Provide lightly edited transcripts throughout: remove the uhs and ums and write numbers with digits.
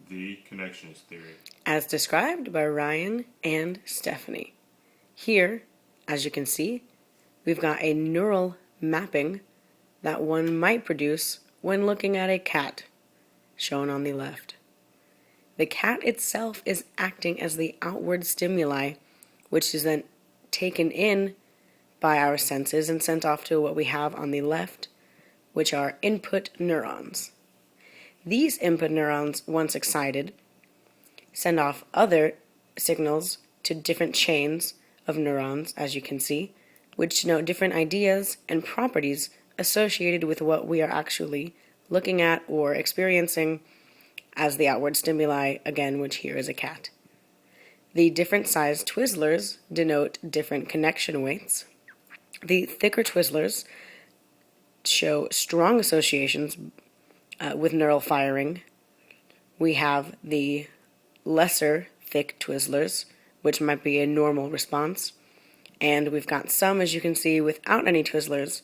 The Connectionist Theory, as described by Ryan and Stephanie. Here, as you can see, we've got a neural mapping that one might produce when looking at a cat, shown on the left. The cat itself is acting as the outward stimuli, which is then taken in by our senses and sent off to what we have on the left, which are input neurons. These input neurons, once excited, send off other signals to different chains of neurons, as you can see, which denote different ideas and properties associated with what we are actually looking at or experiencing as the outward stimuli, again, which here is a cat. The different sized Twizzlers denote different connection weights. The thicker Twizzlers show strong associations with neural firing. We have the lesser thick Twizzlers, which might be a normal response. And we've got some, as you can see, without any Twizzlers,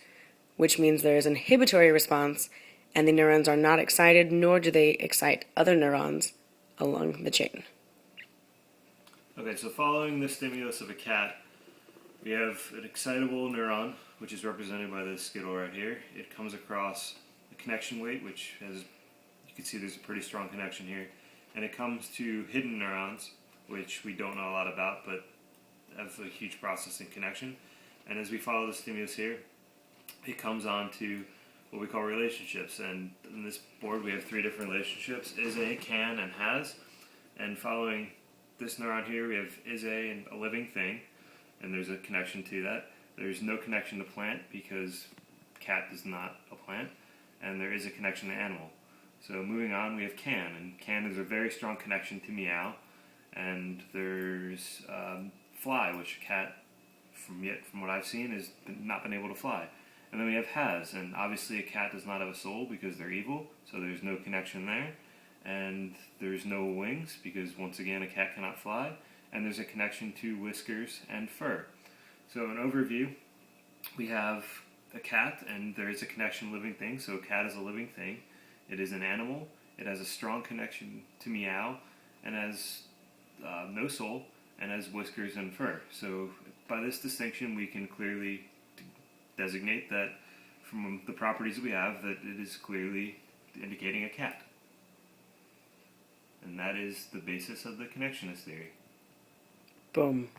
which means there is an inhibitory response, and the neurons are not excited, nor do they excite other neurons along the chain. Okay, so following the stimulus of a cat, we have an excitable neuron, which is represented by this skittle right here. It comes across a connection weight, which has, you can see there's a pretty strong connection here. And it comes to hidden neurons, which we don't know a lot about, but have a huge processing connection. And as we follow the stimulus here, it comes on to what we call relationships. And in this board we have 3 different relationships: is a, can, and has. And following this neuron here, we have is a living thing, and there's a connection to that. There's no connection to plant because cat is not a plant, and there is a connection to animal. So moving on, we have can, and can is a very strong connection to meow. And there's fly, which a cat, from what I've seen, has not been able to fly. And then we have has, and obviously a cat does not have a soul because they're evil, so there's no connection there. And there's no wings because, once again, a cat cannot fly. And there's a connection to whiskers and fur. So an overview, we have a cat, and there is a connection to living thing. So a cat is a living thing. It is an animal. It has a strong connection to meow, and has no soul, and has whiskers and fur. So by this distinction, we can clearly designate that from the properties we have, that it is clearly indicating a cat. And that is the basis of the connectionist theory. Boom.